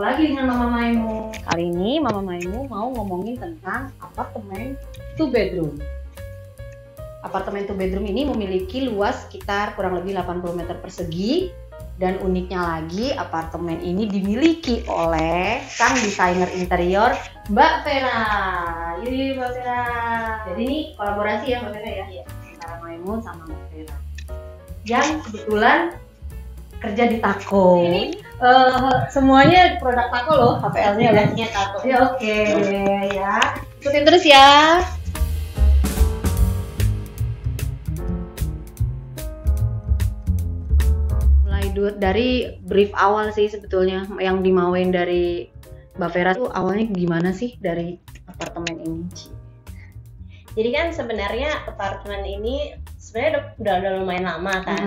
lagi dengan Mama Maimu. Kali ini Mama Maimu mau ngomongin tentang apartemen 2 bedroom. Apartemen 2 bedroom ini memiliki luas sekitar kurang lebih 80 meter persegi. Dan uniknya lagi, apartemen ini dimiliki oleh sang desainer interior Mbak Vera. Yuk Mbak Vera. Jadi ini kolaborasi ya Mbak Vera ya? Iya. Antara Maimu sama Mbak Vera. Yang kebetulan kerja di Tako. Semuanya produk Tako loh, HPL-nya ya. Tako. Ya oke, ya. Ikutin terus ya. Mulai dari brief awal sih sebetulnya yang dimauin dari Mbak Vera tuh awalnya gimana sih dari apartemen ini? Jadi kan sebenarnya apartemen ini sebenarnya udah lumayan lama kan.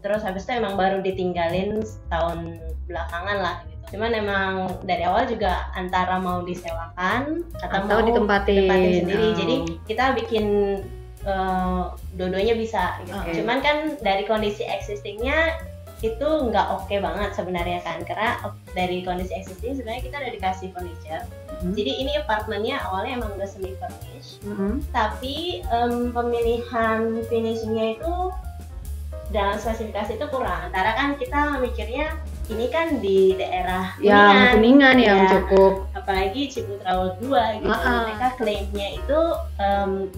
Terus habis itu emang baru ditinggalin setahun belakangan lah gitu. Cuman emang dari awal juga antara mau disewakan atau mau ditempatin sendiri. Jadi kita bikin dua-duanya bisa gitu. Cuman kan dari kondisi existingnya itu nggak oke banget sebenarnya kan, karena dari kondisi existing sebenarnya kita udah dikasih furniture. Jadi ini apartemennya awalnya emang udah semi furnished, tapi pemilihan finishingnya itu dalam spesifikasi itu kurang. Antara kan kita mikirnya ini kan di daerah Kuningan ya, cukup. Apalagi Ciputra World 2 gitu. Mereka klaimnya itu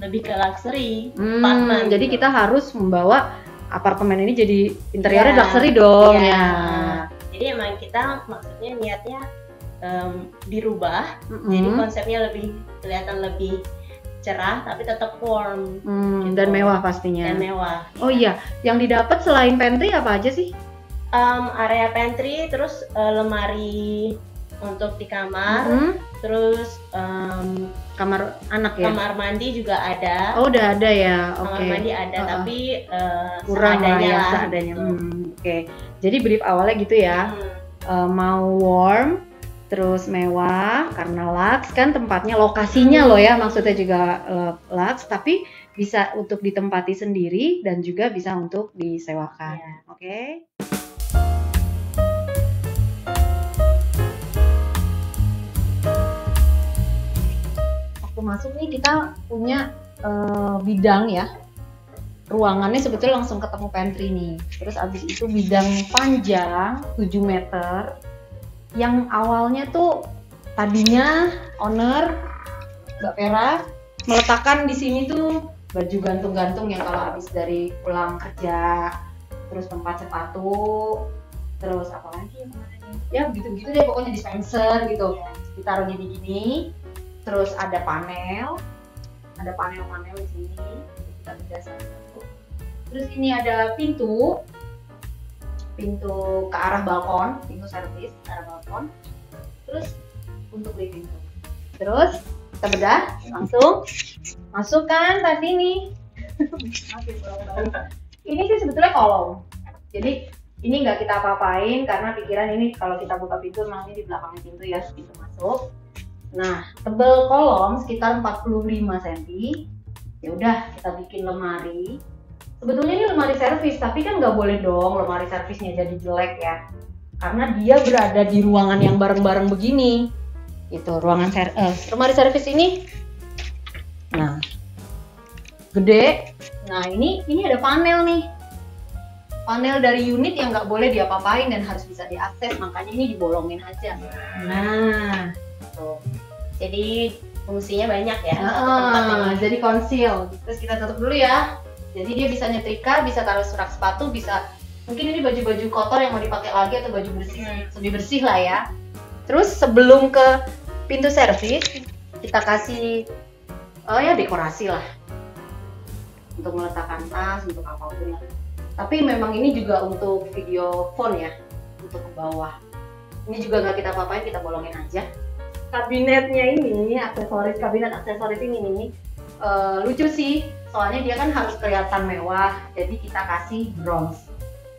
lebih ke luxury apartemen. Jadi kita harus membawa apartemen ini jadi interiornya luxury dong ya. Jadi emang kita maksudnya niatnya dirubah. Jadi konsepnya lebih kelihatan lebih cerah tapi tetap warm gitu. Dan mewah pastinya. Dan mewah. Oh iya, yang didapat selain pantry apa aja sih? Area pantry, terus lemari untuk di kamar, terus kamar anak ya? Kamar mandi juga ada. Oh udah ada ya, oke. Kamar mandi ada, tapi kurang seadanya. Oke. Jadi brief awalnya gitu ya, mau warm, terus mewah karena luxe kan tempatnya, lokasinya loh ya, maksudnya juga luxe, tapi bisa untuk ditempati sendiri dan juga bisa untuk disewakan. Oke. Masuk nih kita punya bidang ya, ruangannya sebetulnya langsung ketemu pantry nih. Terus abis itu bidang panjang 7 meter yang awalnya tuh tadinya owner Mbak Vera meletakkan di sini tuh baju gantung-gantung yang kalau habis dari pulang kerja, terus tempat sepatu, terus apa lagi ya begitu-begitu deh, pokoknya dispenser gitu ditaruh gini-gini. Terus ada panel di sini, kita bedah satu. Terus ini ada pintu ke arah balkon, pintu servis ke arah balkon. Terus untuk living room. Terus kita bedah langsung masuk kan tadi nih. Ini sih sebetulnya kolom. Jadi ini nggak kita apa-apain karena pikiran ini kalau kita buka pintu memang ini di belakangnya pintu ya, pintu masuk. Nah, tebal kolom sekitar 45 cm. Ya udah, kita bikin lemari. Sebetulnya ini lemari servis, tapi kan nggak boleh dong lemari servisnya jadi jelek ya. Karena dia berada di ruangan yang bareng-bareng begini. Itu ruangan lemari servis ini. Nah, gede. Nah, ini ada panel nih. Panel dari unit yang nggak boleh diapa-apain dan harus bisa diakses, makanya ini dibolongin aja. Nah, tuh. Jadi fungsinya banyak ya. Jadi konsil. Terus kita tutup dulu ya. Jadi dia bisa nyetrika, bisa taruh rak sepatu, bisa mungkin ini baju-baju kotor yang mau dipakai lagi atau baju bersih, lebih bersih lah ya. Terus sebelum ke pintu servis kita kasih dekorasi lah untuk meletakkan tas, untuk apapun lah. Tapi memang ini juga untuk video phone ya, untuk ke bawah. Ini juga nggak kita apa-apain, kita bolongin aja. Kabinetnya ini, kabinet aksesoris ini nih, lucu sih, soalnya dia kan harus kelihatan mewah, jadi kita kasih bronze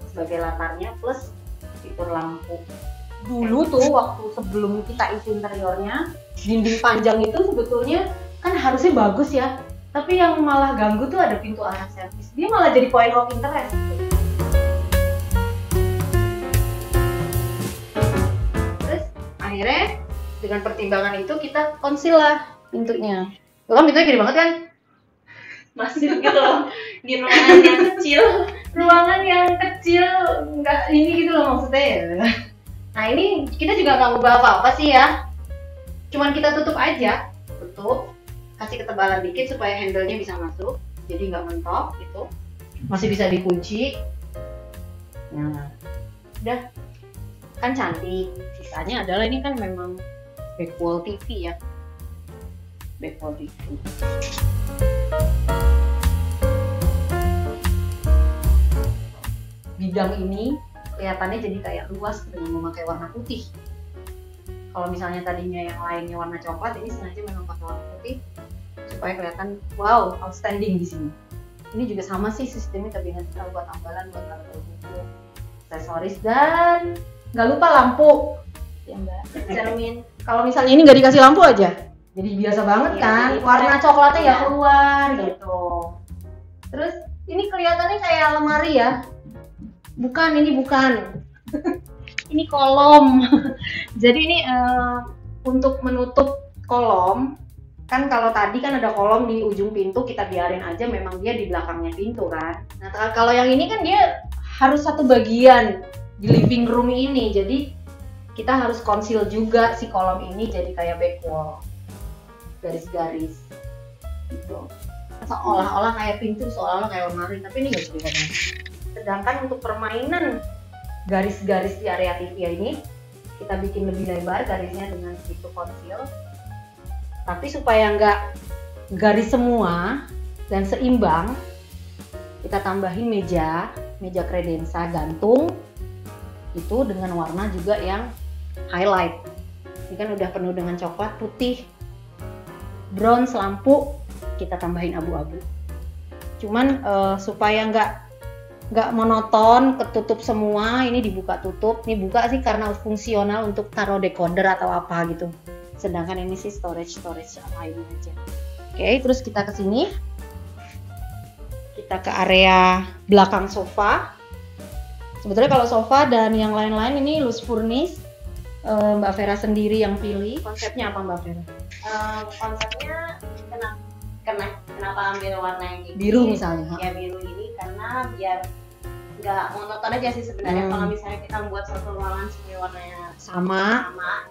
sebagai latarnya plus fitur lampu. Dulu tuh waktu sebelum kita isi interiornya, dinding panjang itu sebetulnya kan harusnya bagus ya, tapi yang malah ganggu tuh ada pintu arah servis, dia malah jadi point of interest. Terus akhirnya dengan pertimbangan itu kita conceal lah pintunya. Kan pintunya gede banget kan? Masih gitu loh di ruangan yang kecil. Ruangan yang kecil, nggak ini gitu loh maksudnya ya. Nah ini kita juga nggak ngubah apa-apa sih ya. Cuman kita tutup aja, kasih ketebalan dikit supaya handle-nya bisa masuk, jadi nggak mentok gitu. Masih bisa dikunci. Nah, udah kan cantik. Sisanya adalah ini kan memang back wall TV ya. Back wall TV. Bidang ini kelihatannya jadi kayak luas dengan memakai warna putih. Kalau misalnya tadinya yang lainnya warna coklat, ini sengaja memang pakai warna putih supaya kelihatan wow, outstanding di sini. Ini juga sama sih sistemnya, kabinet buat tambalan, buat taruh buku, aksesoris, dan nggak lupa lampu. Ya Mbak. Cermin. Kalau misalnya ini nggak dikasih lampu aja, jadi biasa banget Iya, kan, jadi warna flat. coklatnya nggak Iya. keluar gitu. Terus ini kelihatannya kayak lemari ya. Bukan, ini bukan. Ini kolom. Jadi ini untuk menutup kolom. Kan kalau tadi kan ada kolom di ujung pintu, kita biarin aja memang dia di belakangnya pintu kan. Nah kalau yang ini kan dia harus satu bagian di living room ini. Jadi kita harus conceal juga si kolom ini jadi kayak back wall. Garis-garis. Gitu. Seolah-olah kayak pintu, seolah-olah kayak lemari. Tapi ini nggak bisa. Sedangkan untuk permainan garis-garis di area TV ini, kita bikin lebih lebar garisnya dengan itu conceal. Tapi supaya nggak garis semua dan seimbang, kita tambahin meja kredensa gantung itu dengan warna juga yang highlight. Ini kan udah penuh dengan coklat, putih, bronze, lampu, kita tambahin abu-abu. Cuman supaya nggak monoton, ketutup semua, ini dibuka tutup. Ini buka sih karena fungsional untuk taruh decoder atau apa gitu. Sedangkan ini sih storage lain aja. Oke, terus kita ke sini. Kita ke area belakang sofa. Sebetulnya kalau sofa dan yang lain-lain ini loose furnish. Mbak Vera sendiri yang pilih. Konsepnya apa Mbak Vera? Konsepnya kenapa ambil warna yang ini? Biru misalnya. Ya biru ini karena biar nggak monoton aja sih sebenarnya. Kalau misalnya kita membuat satu ruangan semuanya warnanya Sama.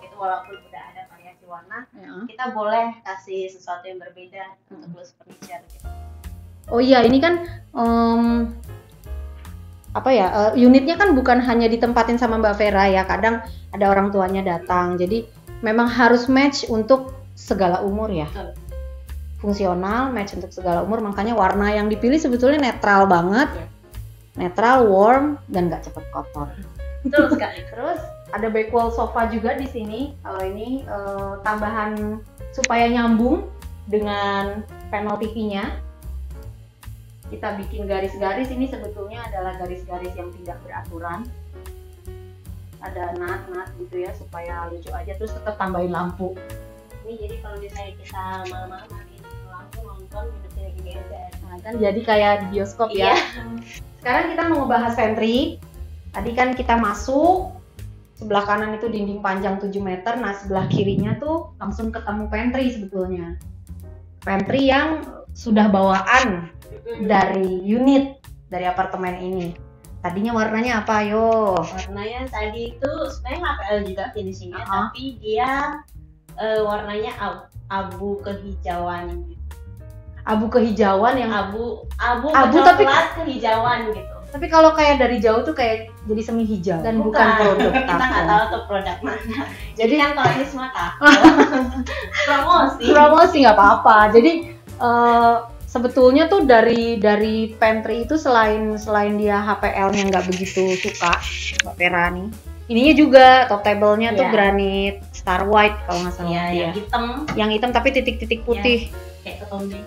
gitu, walaupun udah ada variasi warna, Ya. kita boleh kasih sesuatu yang berbeda untuk loose furniture gitu. Oh iya, ini kan unitnya kan bukan hanya ditempatin sama Mbak Vera ya. Kadang ada orang tuanya datang. Jadi memang harus match untuk segala umur ya. Betul. Fungsional, match untuk segala umur. Makanya warna yang dipilih sebetulnya netral banget. Ya. Netral, warm, dan nggak cepet kotor. Betul sekali. Terus ada back wall sofa juga di sini. Kalau ini tambahan supaya nyambung dengan panel TV-nya. Kita bikin garis-garis, ini sebetulnya adalah garis-garis yang tidak beraturan. Ada nat gitu ya supaya lucu aja, terus tetap tambahin lampu. Ini jadi kalau misalnya kita malam-malam matiin lampu nonton hidupnya gini aja. Nah, kan jadi kayak di bioskop ya. Sekarang kita mau ngebahas pantry. Tadi kan kita masuk, sebelah kanan itu dinding panjang 7 meter, nah sebelah kirinya tuh langsung ketemu pantry sebetulnya. Pantry yang sudah bawaan dari unit, dari apartemen ini. Tadinya warnanya apa, yo? Warnanya tadi itu sebenarnya HPL juga finishingnya, Uh-huh. tapi dia warnanya abu kehijauan gitu. Abu kehijauan yang Abu tapi coklat kehijauan gitu. tapi kalau kayak dari jauh tuh kayak jadi semi hijau dan bukan produk kita nggak Tako. tahu tuh produk mana. Jadi Jadi kan kalau ini semua Tako. promosi nggak apa-apa. Jadi sebetulnya tuh dari pantry itu selain dia HPL-nya nggak begitu suka, Mbak Vera nih. Ininya juga top table-nya tuh Iya. granit Star White kalau nggak salah. Iya, Iya. yang hitam Yang hitam tapi titik-titik putih. kayak ketombe.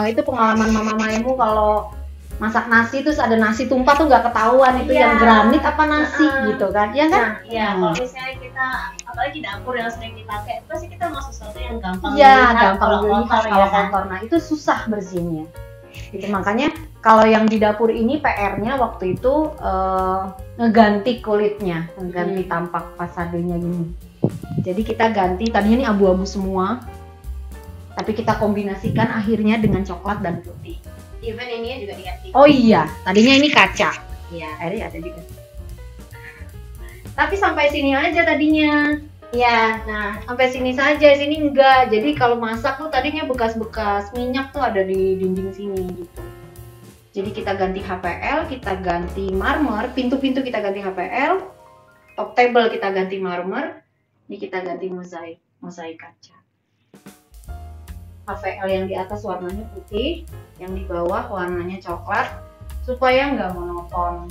Itu pengalaman mama-mamamu kalau masak nasi terus ada nasi tumpah tuh nggak ketahuan itu Iya. yang granit apa nasi gitu kan? Iya kan? Nah, iya, kalau misalnya kita apalagi dapur yang sering dipakai, pasti kita mau sesuatu yang gampang Iya, dilihat gampang kalau dilihat kotor kalau ya kan. kotor. Nah, itu susah bersihinnya. Gitu. Makanya kalau yang di dapur ini PR-nya waktu itu ngeganti kulitnya, ngeganti tampak fasadenya gini. Jadi kita ganti, tadinya ini abu-abu semua, tapi kita kombinasikan akhirnya dengan coklat dan putih. Even ininya juga diganti. Oh iya, tadinya ini kaca. Iya. Akhirnya ada juga. Tapi sampai sini aja tadinya. Iya. Nah, sampai sini saja, sini enggak. Jadi kalau masak tuh tadinya bekas-bekas minyak tuh ada di dinding sini gitu. Jadi kita ganti HPL, kita ganti marmer, pintu-pintu kita ganti HPL, top table kita ganti marmer, ini kita ganti mozaik kaca. HPL yang di atas warnanya putih, yang di bawah warnanya coklat, supaya nggak monoton.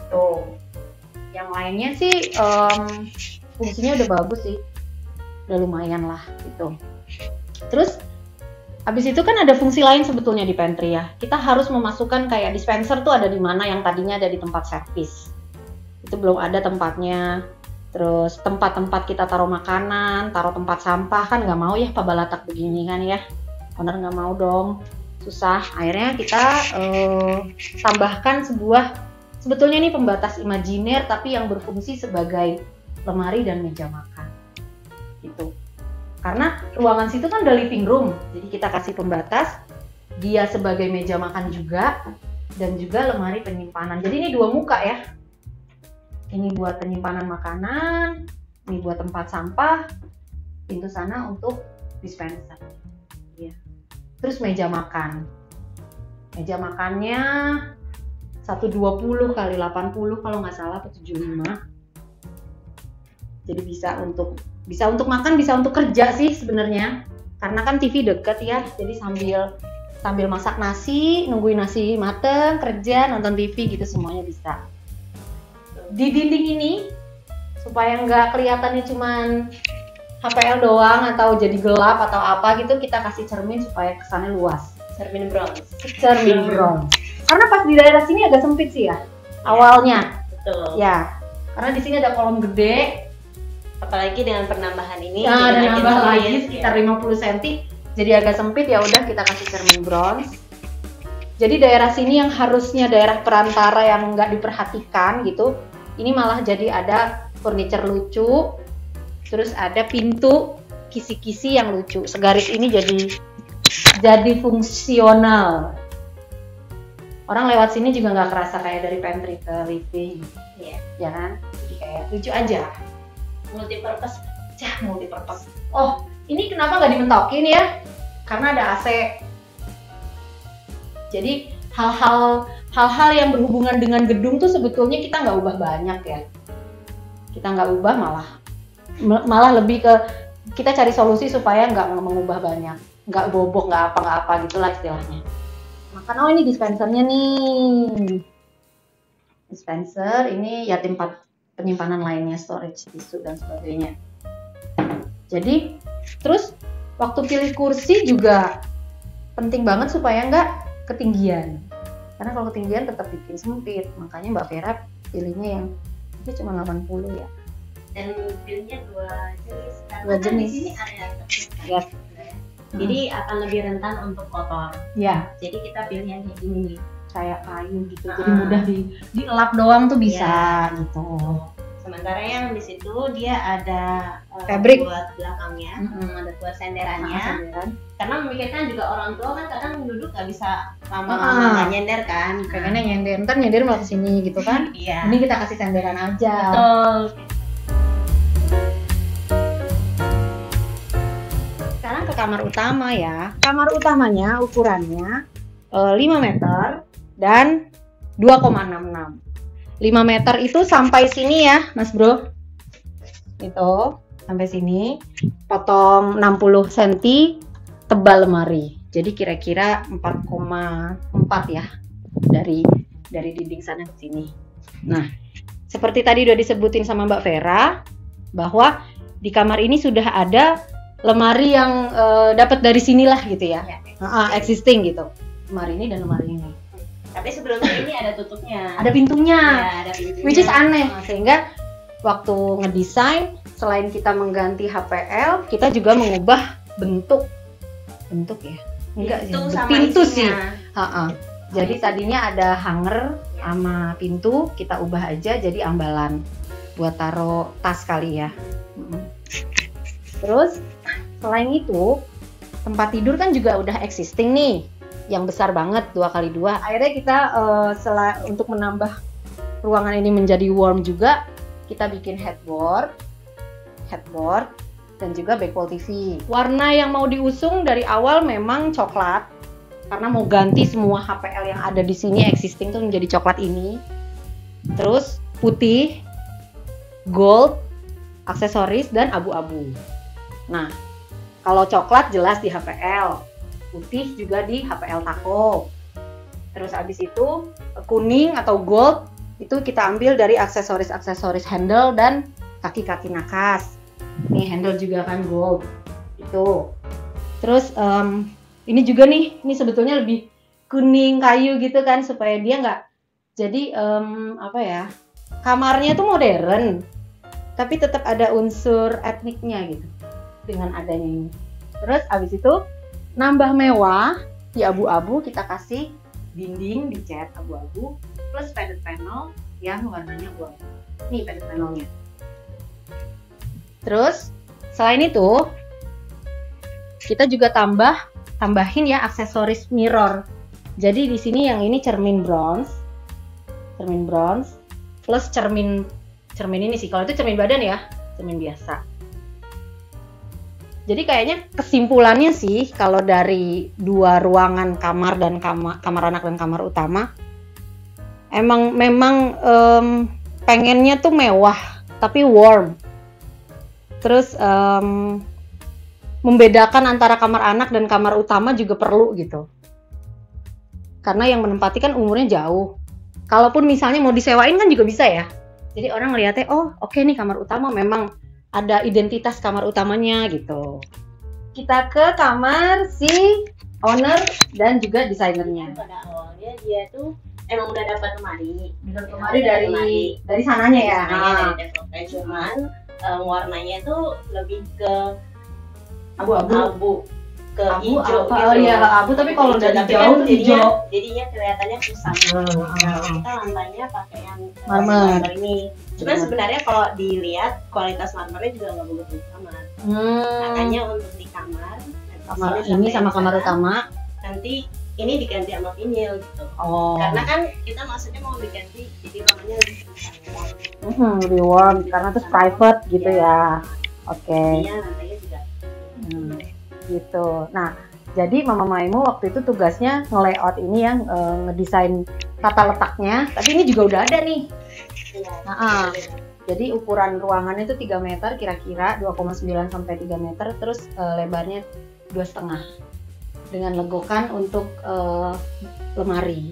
Tuh, yang lainnya sih fungsinya udah bagus sih, udah lumayan lah gitu. Terus habis itu kan ada fungsi lain sebetulnya di pantry ya. Kita harus memasukkan kayak dispenser tuh ada di mana, yang tadinya ada di tempat servis. Itu belum ada tempatnya. Terus tempat-tempat kita taruh makanan, taruh tempat sampah kan nggak mau ya pabalatak begini kan ya. Owner nggak mau dong, susah. Akhirnya kita tambahkan sebetulnya ini pembatas imajiner tapi yang berfungsi sebagai lemari dan meja makan. Gitu. Karena ruangan situ kan udah living room, jadi kita kasih pembatas, dia sebagai meja makan juga, dan juga lemari penyimpanan. Jadi ini dua muka ya. Ini buat penyimpanan makanan, ini buat tempat sampah, pintu sana untuk dispenser. Ya. Terus meja makan. Meja makannya 120 kali 80 kalau nggak salah, atau 75. Jadi bisa untuk makan, bisa untuk kerja sih sebenarnya. Karena kan TV deket ya, jadi sambil masak nasi, nungguin nasi mateng, kerja, nonton TV gitu semuanya bisa. Di dinding ini supaya nggak kelihatannya cuman HPL doang atau jadi gelap atau apa gitu, kita kasih cermin supaya kesannya luas. Cermin bronze. Cermin bronze. Karena pas di daerah sini agak sempit sih ya awalnya. Betul. Ya, karena di sini ada kolom gede. Apalagi dengan penambahan ini, Nah, ada nambah lagi ya. sekitar 50 cm, jadi agak sempit, ya udah kita kasih cermin bronze. Jadi daerah sini yang harusnya daerah perantara yang nggak diperhatikan gitu, ini malah jadi ada furniture lucu, terus ada pintu kisi-kisi yang lucu. Segaris ini jadi fungsional. Orang lewat sini juga nggak kerasa kayak dari pantry ke living, ya kan? Jadi kayak lucu aja. Multipurpose. Multipurpose. Oh, ini kenapa nggak dimentokin ya? Karena ada AC. Jadi hal-hal yang berhubungan dengan gedung tuh sebetulnya kita nggak ubah banyak ya. Kita nggak ubah, malah lebih ke kita cari solusi supaya nggak mengubah banyak, nggak bobok, nggak apa gitulah istilahnya. Maka ini dispensernya nih. Dispenser ini ya tempat penyimpanan lainnya, storage, tisu dan sebagainya. Jadi terus waktu pilih kursi juga penting banget supaya nggak ketinggian, karena kalau ketinggian tetap bikin sempit. Makanya Mbak Vera pilihnya yang ini cuma 80 ya. Dan pilihnya dua jenis. Dua jenis. Di sini area tertutup. Yes. Jadi akan lebih rentan untuk kotor. Ya. Jadi kita pilih yang kayak ini nih. Kayak kayu gitu, jadi mudah dielap doang tuh bisa gitu. Sementara yang di situ dia ada Fabric buat belakangnya, ada buat senderannya. Karena memikirkan juga orang tua kan kadang duduk nggak bisa lama-lama nggak nyender kan. Pengennya nyender, ntar nyender malah kesini gitu kan. Iya. Ini kita kasih senderan aja. Betul. Sekarang ke kamar utama ya. Kamar utamanya ukurannya 5 meter dan 2,66. 5 meter itu sampai sini ya Mas Bro. Itu sampai sini. Potong 60 cm tebal lemari. Jadi kira-kira 4,4 ya dari dinding sana ke sini. Nah, seperti tadi udah disebutin sama Mbak Vera bahwa di kamar ini sudah ada lemari yang dapat dari sinilah gitu ya. Existing gitu. Lemari ini dan lemari ini. Tapi sebelumnya ini ada tutupnya. Ada pintunya. Ya, ada pintunya. Which is aneh. Sehingga waktu ngedesain selain kita mengganti HPL, kita juga mengubah bentuk ya. Enggak sih. Pintu sih. Jadi tadinya ada hanger sama pintu, kita ubah aja jadi ambalan. buat taruh tas kali ya. Terus selain itu tempat tidur kan juga udah existing nih, yang besar banget 2x2. Akhirnya kita untuk menambah ruangan ini menjadi warm juga, kita bikin headboard dan juga backwall TV. Warna yang mau diusung dari awal memang coklat, karena mau ganti semua HPL yang ada di sini existing tuh menjadi coklat ini. Terus putih, gold, aksesoris, dan abu-abu. Nah, kalau coklat jelas di HPL, putih juga di HPL Taco. Terus abis itu kuning atau gold itu kita ambil dari aksesoris handle dan kaki-kaki nakas. Nih handle juga kan gold. Itu. Terus ini juga nih, ini sebetulnya lebih kuning kayu gitu kan, supaya dia nggak jadi kamarnya tuh modern, tapi tetap ada unsur etniknya gitu dengan adanya ini. Terus abis itu nambah mewah di abu-abu, kita kasih dinding dicat abu-abu plus padded panel yang warnanya abu-abu. Nih padded panelnya. Terus selain itu kita juga tambahin ya aksesoris mirror. Jadi di sini yang ini cermin bronze plus cermin ini sih. Kalau itu cermin badan ya, cermin biasa. Jadi kayaknya kesimpulannya sih, kalau dari dua ruangan kamar dan kamar anak dan kamar utama, memang pengennya tuh mewah tapi warm. Terus membedakan antara kamar anak dan kamar utama juga perlu gitu. Karena yang menempati kan umurnya jauh. Kalaupun misalnya mau disewain kan juga bisa ya. Jadi orang ngeliatnya, oh oke nih kamar utama memang ada identitas kamar utamanya gitu. Kita ke kamar si owner dan juga desainernya. Pada awalnya dia tuh emang udah dapat lemari. Dari sananya ya. Dari developer, cuman warnanya itu lebih ke abu-abu. Ke hijau gitu. Oh iya, abu, tapi kalau dari jauh hijau. Jadinya kelihatannya kusam. Kita lantainya pakai yang marmer ini. Cuman sebenarnya kalau dilihat kualitas marmernya juga nggak begitu sama. Makanya untuk di kamar ini sama kamar utama nanti ini diganti sama vinyl gitu. Karena kan kita maksudnya mau diganti jadi namanya lebih warm karena terus private gitu ya. Oke. Iya, lantainya juga. Gitu. Nah, jadi Mama Maimu waktu itu tugasnya nge-layout ini yang ngedesain tata letaknya, tapi ini juga udah ada nih. Jadi ukuran ruangannya itu 3 meter kira-kira, 2,9 sampai 3 meter, terus lebarnya 2,5 dengan legokan untuk lemari.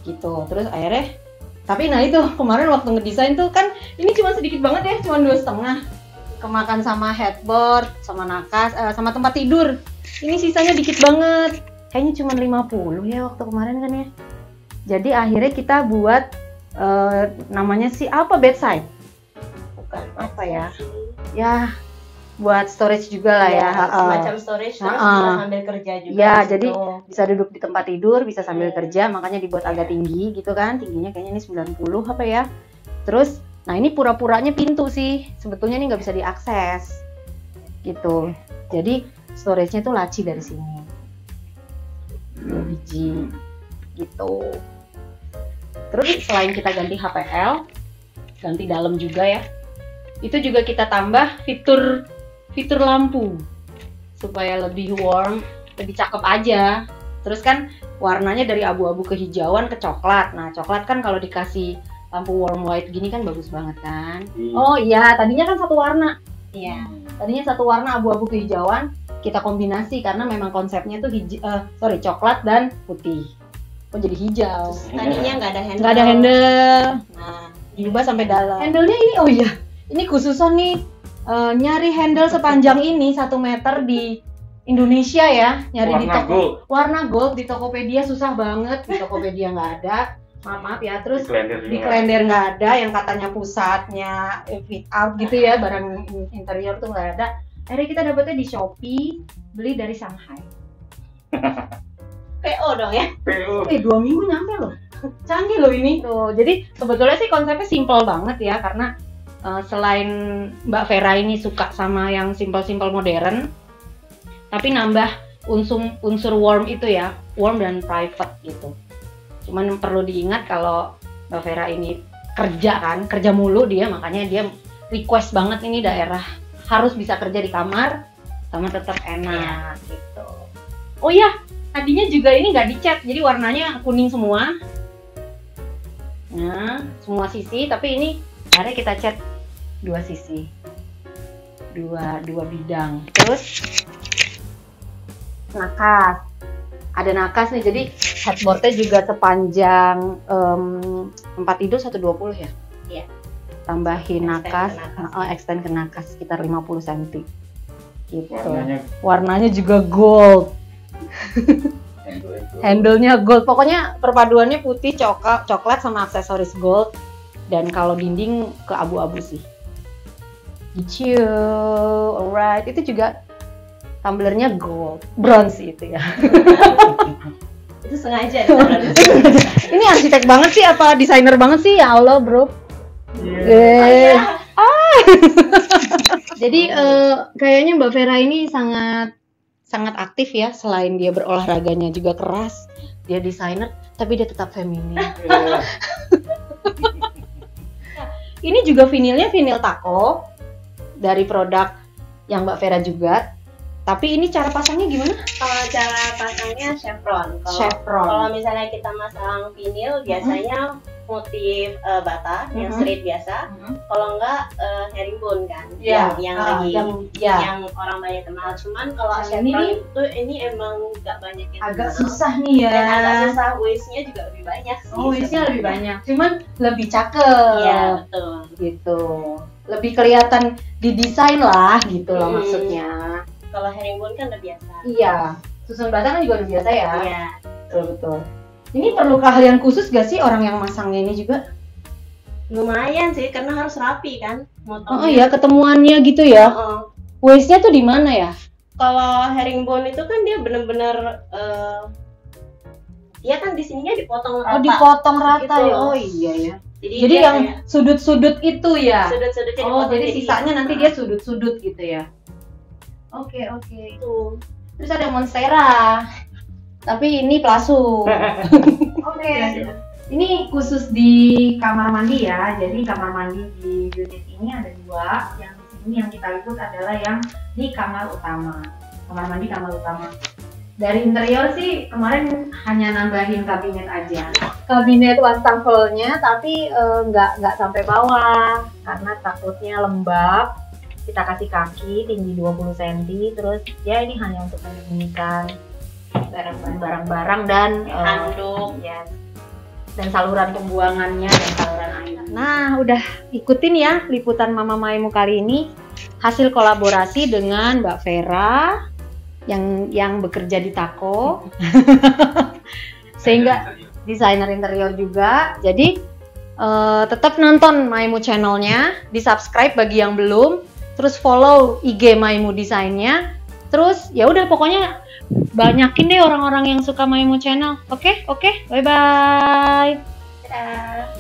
Gitu. Terus akhirnya, tapi nah itu kemarin waktu ngedesain tuh kan ini cuma sedikit banget ya, cuma 2,5. Kemakan sama headboard, sama nakas, sama tempat tidur. Ini sisanya dikit banget. Kayaknya cuma 50 ya waktu kemarin kan ya. Jadi akhirnya kita buat namanya sih apa, bedside? Bukan apa ya? Ya buat storage juga lah ya. Semacam storage terus bisa sambil kerja juga. Ya, jadi bisa duduk di tempat tidur, bisa sambil kerja, makanya dibuat agak tinggi gitu kan. Tingginya kayaknya ini 90 apa ya. Terus nah ini pura-puranya pintu sih, sebetulnya ini nggak bisa diakses gitu. Jadi storage-nya tuh laci dari sini, 2 biji gitu. Terus selain kita ganti HPL, ganti dalam juga ya, itu juga kita tambah fitur lampu supaya lebih warm, lebih cakep aja. Terus kan warnanya dari abu-abu ke hijauan ke coklat. Nah coklat kan kalau dikasih lampu warm white gini kan bagus banget kan. Oh iya, tadinya kan satu warna. Iya. Tadinya satu warna abu-abu kehijauan, kita kombinasi karena memang konsepnya tuh coklat dan putih. Kok jadi hijau? Tadinya nggak ada handle. Nggak ada handle. Nah, diubah sampai dalam. Handle-nya ini, oh iya, ini khususan nih nyari handle sepanjang ini 1 meter di Indonesia ya, nyari warna gold di Tokopedia susah banget. Di Tokopedia nggak ada. Maaf ya, terus di Klender nggak ada, yang katanya pusatnya fit out gitu ya, barang interior tuh nggak ada. Akhirnya kita dapetnya di Shopee, beli dari Shanghai. PO dong ya? PO. 2 minggu nyampe loh. Canggih loh ini. Tuh, jadi sebetulnya sih konsepnya simple banget ya, karena selain Mbak Vera ini suka sama yang simple-simple modern, tapi nambah unsur warm itu ya, warm dan private gitu. Cuman perlu diingat kalau Mbak Vera ini kerja mulu dia, makanya dia request banget ini daerah harus bisa kerja di kamar sama tetap enak gitu. Oh ya, tadinya juga ini nggak dicat, jadi warnanya kuning semua. Nah, semua sisi, tapi ini akhirnya kita cat dua sisi, dua bidang. Terus nakas, ada nakas nih, jadi headboardnya juga sepanjang 4 tidur 120 ya. Iya. Tambahin nakas, extend ke nakas sekitar 50 cm. Gitu. Warnanya juga gold. Handle-nya gold. Pokoknya perpaduannya putih, coklat sama aksesoris gold. Dan kalau dinding ke abu-abu sih. Gitu. Alright, itu juga tumblernya gold, bronze itu ya. Itu sengaja. Ini arsitek banget sih apa desainer banget sih, ya Allah bro. Jadi kayaknya Mbak Vera ini sangat aktif ya, selain dia berolahraganya juga keras, dia desainer tapi dia tetap feminin. Ini juga vinilnya vinil taco dari produk yang Mbak Vera juga. Tapi ini cara pasangnya gimana? Kalau cara pasangnya chevron. Chevron. Kalau misalnya kita masang vinil, biasanya motif bata yang straight biasa. Kalau enggak herringbone kan, yang orang banyak kenal. Cuman kalau chevron itu ini emang nggak banyak yang agak kenal. susah nih ya. Dan agak susah, waistnya juga lebih banyak sih. Oh, waistnya lebih banyak. Cuman lebih cakep. Iya, betul. Gitu. Lebih kelihatan didesain lah gitu loh maksudnya. Kalau herringbone kan udah biasa. Iya, susun bata kan juga udah biasa ya. Iya. Betul. Ini perlu keahlian khusus gak sih orang yang masangnya ini juga? Lumayan sih, karena harus rapi kan motongnya. Oh iya, ketemuannya gitu ya. Waistnya tuh di mana ya? Kalau herringbone itu kan dia bener-bener dia kan di sininya dipotong rata. Oh, dipotong rata gitu. ya. Oh iya ya. Jadi yang sudut-sudut itu ya. Sudut-sudutnya Oh, dipotong jadi sisanya nanti dia sudut-sudut gitu ya. Oke. Tuh. Terus ada monstera. Tapi ini plastik. Oke. Ini khusus di kamar mandi ya. Jadi kamar mandi di unit ini ada 2. Yang di sini yang kita lihat adalah yang di kamar utama. Kamar mandi kamar utama. Dari interior sih kemarin hanya nambahin kabinet aja. Kabinet wastafelnya tapi nggak sampai bawah karena takutnya lembab. Kita kasih kaki tinggi 20 cm, terus ya ini hanya untuk menyembunyikan barang-barang dan handuk, dan saluran pembuangannya dan saluran air. Nah, udah ikutin ya liputan Mama Maimu kali ini, hasil kolaborasi dengan Mbak Vera yang bekerja di Taco, sehingga desainer interior juga. Jadi tetap nonton Maimu channelnya, di subscribe bagi yang belum. Terus follow IG Maimu Desainnya. Terus ya udah pokoknya banyakin deh orang-orang yang suka Maimu channel. Oke? Bye bye. Dadah.